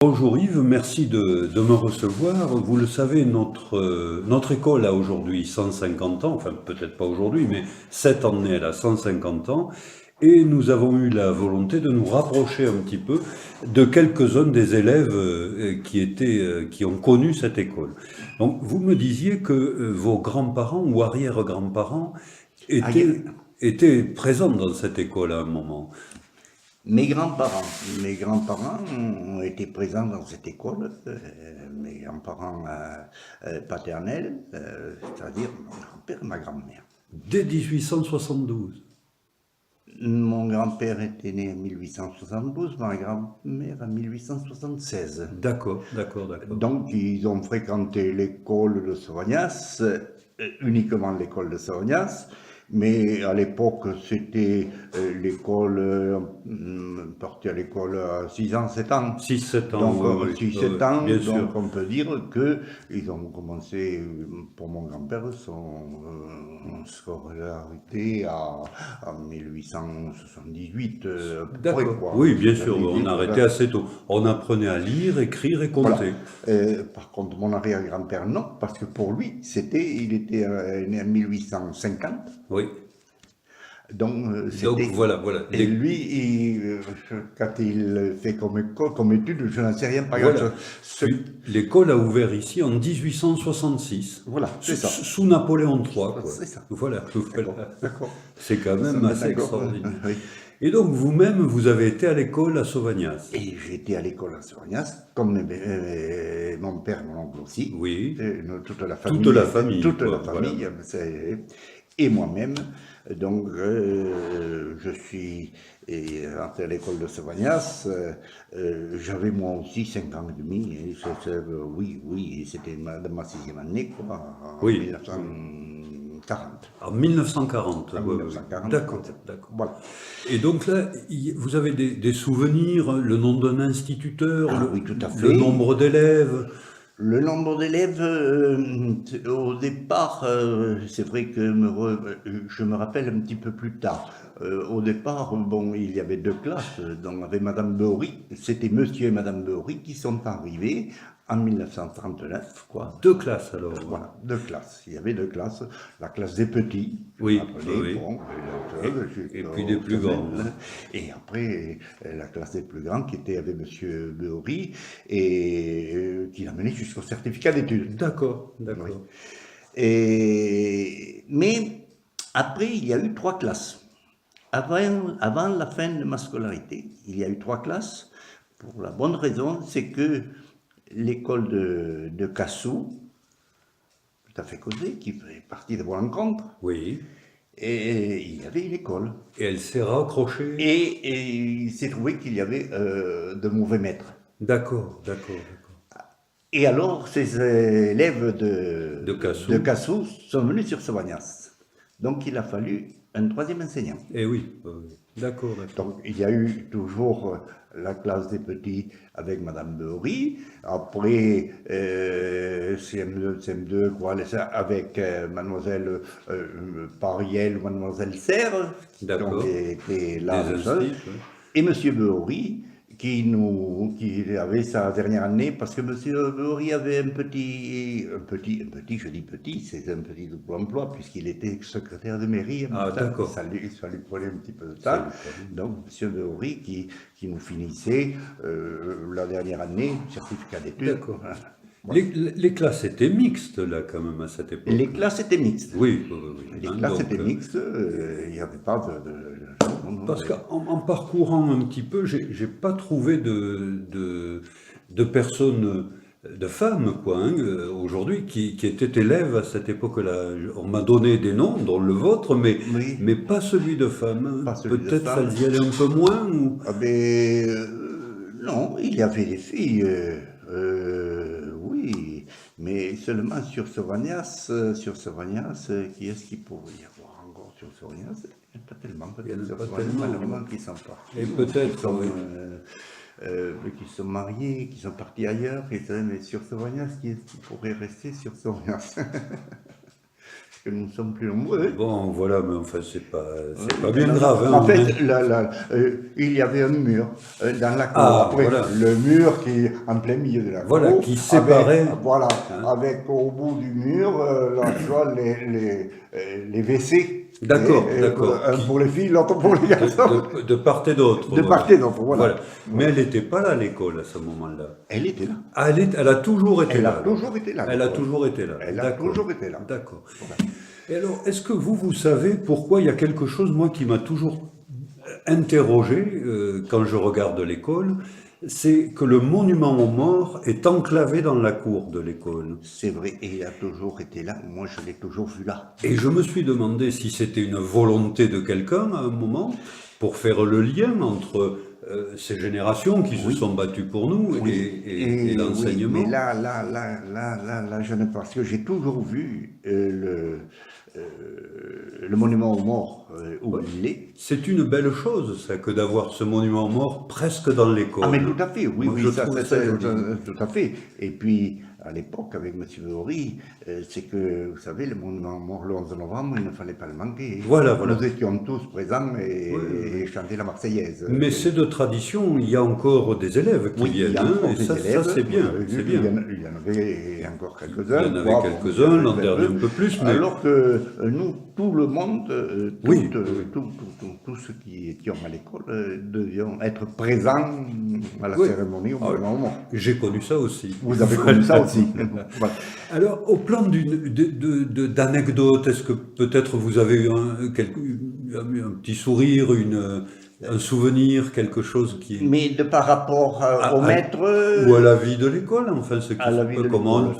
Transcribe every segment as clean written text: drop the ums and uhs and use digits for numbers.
Bonjour Yves, merci de me recevoir. Vous le savez, notre école a aujourd'hui 150 ans, enfin peut-être pas aujourd'hui, mais cette année elle a 150 ans, et nous avons eu la volonté de nous rapprocher un petit peu de quelques-uns des élèves qui ont connu cette école. Donc vous me disiez que vos grands-parents ou arrière-grands-parents Ah, il y a- étaient présents dans cette école à un moment. mes grands-parents ont été présents dans cette école, mes grands-parents paternels, c'est-à-dire mon grand-père et ma grand-mère. Dès 1872. Mon grand-père était né en 1872, ma grand-mère en 1876. D'accord, d'accord, d'accord. Donc, ils ont fréquenté l'école de Savognas, uniquement l'école de Savognas, mais à l'époque, c'était l'école, parti à l'école à 6 ans, 7 ans. 6-7 ans, Donc, oui, oui, 6-7 oui, ans, bien donc sûr. on peut dire qu'ils ont commencé, pour mon grand-père, son scolarité en 1878, à peu près, D'accord. quoi. Oui, bien sûr, on 78, arrêtait voilà. assez tôt. On apprenait à lire, écrire et Voilà. compter. Par contre, mon arrière-grand-père, non, parce que pour lui, il était né en 1850, Oui. donc Donc voilà, voilà. et lui, quand il fait comme étude, je n'en sais rien, par Voilà. exemple, L'école a ouvert ici en 1866, voilà, c'est ça, sous Napoléon III, quoi. c'est ça, Voilà, d'accord, voilà. d'accord, C'est quand nous même sommes assez d'accord, extraordinaire. oui. Et donc vous-même, vous avez été à l'école à Sauvagnas. Et j'étais à l'école à Savognas, comme mon père et mon oncle aussi, Oui. toute la Toute famille, la famille, toute quoi, la voilà. famille, et moi-même. Donc, je suis rentré à l'école de Savognas. J'avais moi aussi 5 ans et demi. Oui, oui, et c'était dans ma 6e année, quoi, en Oui. 1940. En 1940, En oui, oui, oui. 1940, D'accord, d'accord. voilà. Et donc là, vous avez des souvenirs, le nom d'un instituteur, Ah oui, tout à le fait. nombre d'élèves? Le nombre d'élèves, au départ, c'est vrai que je me rappelle un petit peu plus tard. Au départ, bon, il y avait 2 classes, donc avec Madame Beory, c'était Monsieur et Madame Beory qui sont arrivés en 1939, quoi. 2 classes alors. Voilà, 2 classes. Il y avait 2 classes. La classe des petits, je me Oui, rappelais, oui. bon, Et puis des plus grands. et après, la classe des plus grands qui était avec Monsieur Beory et qui l'a mené jusqu'au certificat d'études. D'accord, Oui. d'accord. Mais après, il y a eu 3 classes. Avant la fin de ma scolarité, il y a eu 3 classes pour la bonne raison, c'est que l'école de Cassou, tout à fait causé, qui fait partie de vos rencontres, Oui. et il y avait une école. Et elle s'est raccrochée. Et il s'est trouvé qu'il y avait de mauvais maîtres. D'accord, d'accord, d'accord. Et alors, ces élèves De Cassou. de Cassou sont venus sur Savagnas. Donc, il a fallu un 3e enseignant. Eh oui, oui. D'accord, d'accord. Donc, il y a eu toujours la classe des petits avec Madame Beory. Après, CM2, CM2, quoi, avec Mademoiselle Pariel ou Mademoiselle Serre, qui ont D'accord. été là. Des instituts, oui. Et Monsieur Beory, qui avait sa dernière année, parce que Monsieur Beory avait un petit, je dis petit, c'est un petit double emploi, puisqu'il était secrétaire de mairie. Ah, d'accord. Ça lui prenait un petit peu de Ça temps. lui prenait. Donc, Monsieur Beory, qui nous finissait la dernière année, certificat d'études. D'accord. Voilà. Les classes étaient mixtes, là, quand même, à cette époque. Les classes étaient mixtes. Oui, oui, oui. Les Hein, classes donc, étaient mixtes, il n'y avait pas de parce qu'en parcourant un petit peu, j'ai pas trouvé de personnes, de femmes, quoi, hein, aujourd'hui, qui étaient élèves à cette époque-là. On m'a donné des noms, dont le vôtre, Oui. mais pas celui de femmes. Pas celui de Peut-être femmes. elles y allaient un peu moins, ou... Ah ben, non, il y avait des filles, oui, mais seulement sur Savagnas, qui est-ce qu'il pourrait y avoir encore sur Savagnas? Il n'y en a pas tellement, Il y en a peut-être, sur pas Savagnas, tellement, malheureusement, non. qui sont partis. Et peut-être, Qui sont, oui. qui sont mariés, qui sont partis ailleurs, mais sur Savagnas, qui est-ce qui pourrait rester sur Savagnas? que nous sommes plus nombreux. Bon, voilà, mais enfin, c'est pas bien grave. Hein, En fait, il y avait un mur dans la cour. Ah, Après, voilà. le mur qui est en plein milieu de la Voilà, cour. qui séparait. Voilà, Hein. avec au bout du mur, là, tu vois, les WC. D'accord, d'accord. Un pour les filles, l'autre pour les garçons. De part et d'autre. De part et d'autre, voilà. Mais elle n'était pas là à l'école à ce moment-là. Elle était là. Ah, elle a toujours été Elle là. a toujours été là. Elle a toujours été là. Elle a D'accord. toujours été là. D'accord. Voilà. Et alors, est-ce que vous savez pourquoi il y a quelque chose, moi, qui m'a toujours interrogé quand je regarde l'école, c'est que le monument aux morts est enclavé dans la cour de l'école. C'est vrai, et il a toujours été là. Moi, je l'ai toujours vu là. Et je me suis demandé si c'était une volonté de quelqu'un à un moment pour faire le lien entre ces générations qui se sont battues pour nous et l'enseignement. Oui, mais là, je ne parce que j'ai toujours vu le monument aux morts où il est. C'est une belle chose, ça, que d'avoir ce monument aux morts presque dans l'école. Ah, mais tout à fait, oui, Moi, oui, je ça, trouve c'est ça joli. tout à fait. Et puis, à l'époque, avec M. Horry, c'est que, vous savez, le monument aux morts le 11 novembre, il ne fallait pas le manquer. Voilà, voilà. Nous étions tous présents et chantaient la Marseillaise. Mais c'est de tradition, il y a encore des élèves qui Oui, il viennent, y a hein, encore et des ça, élèves. c'est bien. C'est bien. Il y en avait encore quelques-uns. Il y en avait quelques-uns, l'an dernier un peu plus, mais... Alors que nous, tout le monde, Oui, tous ceux qui étions à l'école, devions être présents à la Oui. cérémonie au monument aux morts. J'ai connu ça aussi. Vous avez connu ça aussi. Voilà. Alors, au plan d'anecdotes, est-ce que peut-être vous avez eu un petit sourire, un souvenir, quelque chose qui... Mais de par rapport au maître... Ou à la vie de l'école, enfin, à la vie de comment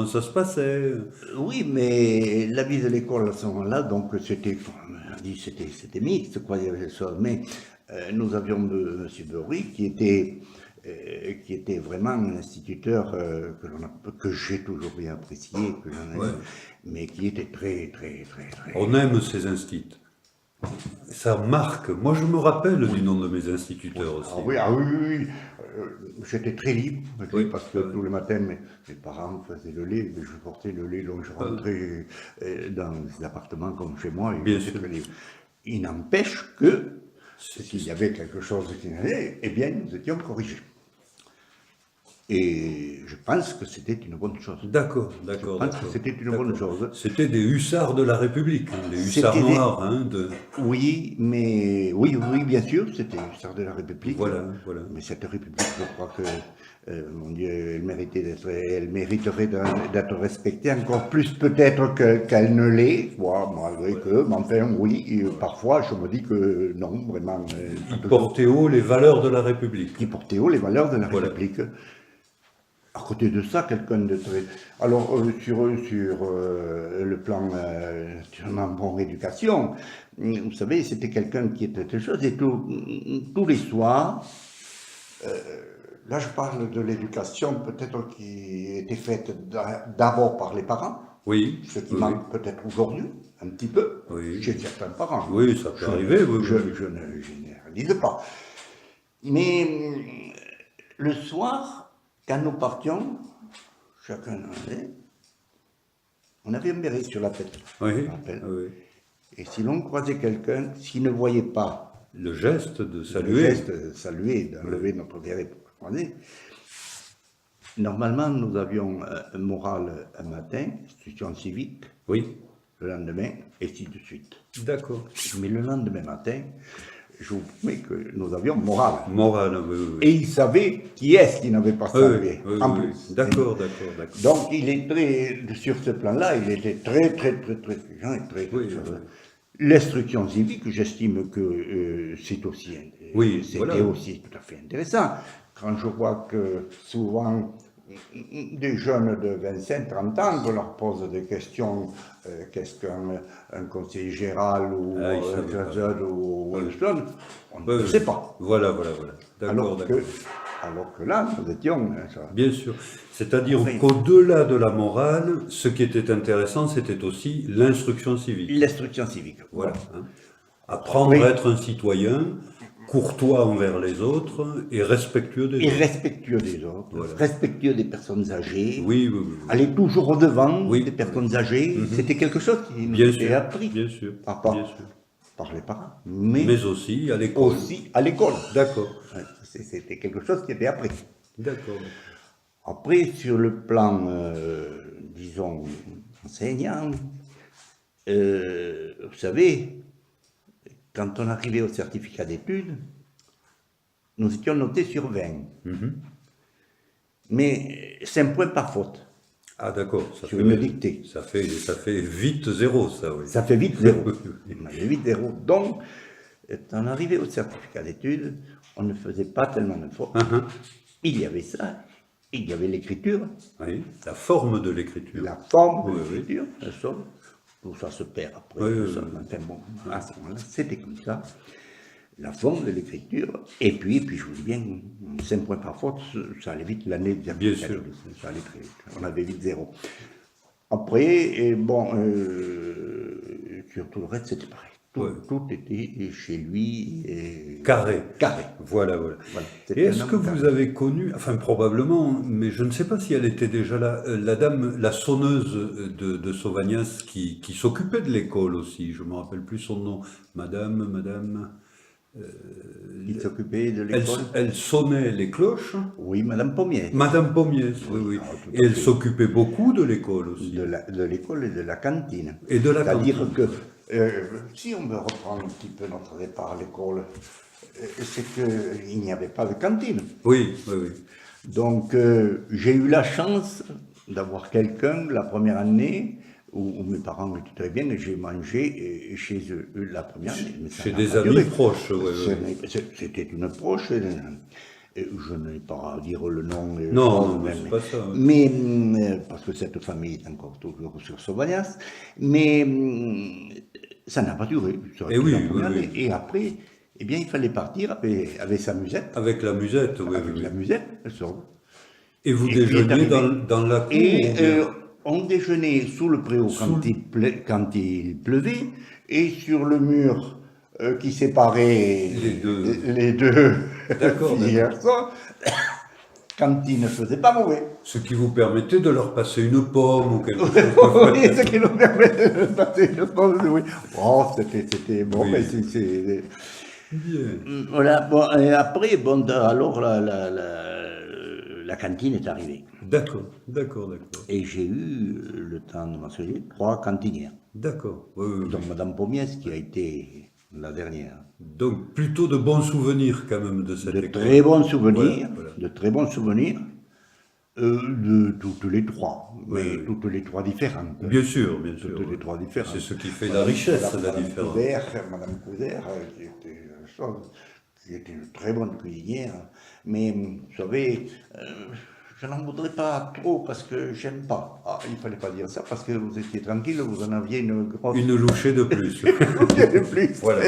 ça se passait. Oui, mais la vie de l'école à ce moment-là, donc c'était, comme on a dit, c'était mixte, quoi, il y avait ça. Mais nous avions M. Bory qui était vraiment un instituteur que j'ai toujours bien apprécié, mais qui était très... On aime ces instituts. Ça marque. Moi, je me rappelle du nom de mes instituteurs aussi. Oui. J'étais très libre, parce que Oui. tous les matins, mes parents faisaient le lait, je portais le lait, donc je rentrais dans les appartements comme chez moi, et Bien j'étais sûr. très libre. Il n'empêche que, s'il y avait quelque chose qui n'allait, eh bien, nous étions corrigés. Et je pense que c'était une bonne chose. D'accord. C'était une bonne chose. C'était des hussards de la République, hein, des hussards C'était noirs. Oui, mais oui, bien sûr, c'était l'histoire de la République. Voilà. Mais cette République, je crois que, mon Dieu, elle mériterait d'être respectée encore plus peut-être qu'elle ne l'est, malgré que, mais enfin, oui, parfois je me dis que non, vraiment. Qui portait haut les valeurs de la République. Qui portait haut les valeurs de la République. À côté de ça, quelqu'un de très... Alors, sur le plan sûrement bon éducation, vous savez, c'était quelqu'un qui était très chose, et tous les soirs, là je parle de l'éducation peut-être qui était faite d'abord par les parents, Oui. ce qui manque peut-être aujourd'hui, un petit peu, Oui. chez certains parents. Oui, ça peut arriver. Je ne généralise pas. Mais le soir, quand nous partions, chacun en avait, on avait un béret sur la tête, Oui. je me rappelle. Oui. Et si l'on croisait quelqu'un, s'il ne voyait pas Le geste de le saluer. geste de saluer, d'enlever notre béret pour le croiser, normalement nous avions un moral un matin, institution civique, Oui. le lendemain, et ainsi de suite. D'accord. Mais le lendemain matin, je vous promets que nous avions moral. Morale, oui. Et il savait qui est-ce qui n'avait pas salué, en plus. D'accord. Donc il est très, sur ce plan-là, il était très exigeant et très... Oui. L'instruction civique, j'estime que c'était aussi tout à fait intéressant. Quand je vois que souvent des jeunes de 25-30 ans, on leur pose des questions, qu'est-ce qu'un conseiller général ou un trésor ou un jeune, on ne sait pas. Voilà. D'accord. Alors que là, nous étions... Bien sûr. C'est-à-dire qu'au-delà de la morale, ce qui était intéressant, c'était aussi l'instruction civique. L'instruction civique. Voilà. Apprendre à être un citoyen courtois envers les autres et respectueux des Et autres. respectueux des autres, Voilà. respectueux des personnes âgées, Oui, oui, oui. aller toujours au-devant Oui. des personnes âgées, c'était quelque chose qui nous Bien était sûr, appris bien sûr, par bien sûr. les parents, mais Mais aussi à l'école. aussi à l'école. D'accord, Ouais, c'était quelque chose qui était appris. d'accord. Après, sur le plan, disons, enseignant, vous savez, quand on arrivait au certificat d'études, nous étions notés sur 20. Mais 5 points par faute, Ah d'accord, sur une dictée. ça fait vite zéro, ça, oui. Ça fait vite 0. On avait vite 0. Donc, quand on arrivait au certificat d'études, on ne faisait pas tellement de fautes. Il y avait ça, il y avait l'écriture, Oui, la forme de l'écriture. la forme de Oui, oui. l'écriture, la somme. Tout ça se perd après. Oui, tout oui, ça. oui. Enfin, bon, à ce moment-là, c'était comme ça. La forme de l'écriture, et puis je vous dis bien, 5 points par faute, ça allait vite l'année de Bien sûr. ça allait très vite. On avait vite 0. Après, et bon, sur tout le reste, c'était pareil. Tout était chez lui. Carré. Carré. Voilà, voilà. Voilà. Et C'était est-ce un que homme vous carré. avez connu, enfin probablement, mais je ne sais pas si elle était déjà là, la dame, la sonneuse de Sauvagnas qui s'occupait de l'école aussi, je ne me rappelle plus son nom, madame, Il s'occupait de l'école. elle sonnait les cloches, Oui, Madame Pommier. Madame Pommier, oui, oui, Ah, tout à et elle fait. s'occupait beaucoup de l'école aussi, De l'école et de la cantine. et de la C'est-à-dire cantine. que, si on veut reprendre un petit peu notre départ à l'école, c'est qu'il n'y avait pas de cantine. Oui, oui, oui, Donc, j'ai eu la chance d'avoir quelqu'un la première année où mes parents étaient très bien et j'ai mangé chez eux la première année. Mais ça chez n'a des pas amis duré. proches, oui, oui. C'était une proche. Et je n'ai pas à dire le nom. Non, non, c'est pas ça, oui. Mais parce que cette famille est encore toujours sur Sauvagnas. Mais ça n'a pas duré. Ça a Et été oui, la première oui, année. Et après, eh bien, il fallait partir avec sa musette. Avec la musette, oui, Avec oui, la oui. musette, elle sort. Et vous Et puis est déjeuniez arrivé. dans la cour Et ou bien- on déjeunait sous le préau quand il pleuvait, et sur le mur qui séparait les deux D'accord, filles et garçons, quand il ne faisait pas mauvais. Ce qui vous permettait de leur passer une pomme ou quelque chose. Oui, ce qui nous permettait de passer le temps. Oui. Oh, c'était bon, Oui. mais c'est. Bien. Voilà, bon, et après, bon, alors la cantine est arrivée. D'accord, d'accord, d'accord. Et j'ai eu le temps de m'enseigner 3 cantinières, D'accord. Oui, oui, oui. dont Madame Pommiès qui a été la dernière. Donc plutôt de bons souvenirs quand même de cette De école. très bons souvenirs, Voilà. de très bons souvenirs, de toutes les 3, mais Oui, oui. toutes les 3 différentes. Bien sûr, bien sûr. Toutes les 3 différentes. C'est ce qui fait la richesse, la Madame différence. Madame Couder, qui était une très bonne cuisinière, mais vous savez, je n'en voudrais pas trop parce que j'aime pas. Ah, il fallait pas dire ça parce que vous étiez tranquille, vous en aviez une grosse. Une louchée de plus. de plus. Voilà.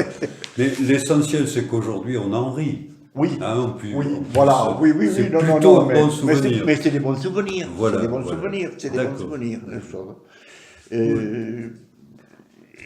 Mais l'essentiel, c'est qu'aujourd'hui, on en rit. Oui, Hein, oui, voilà, oui, c'est non, plutôt non, un bon souvenir. mais c'est des bons souvenirs. Voilà, c'est des bons voilà. souvenirs, c'est des bons D'accord. souvenirs. les choses.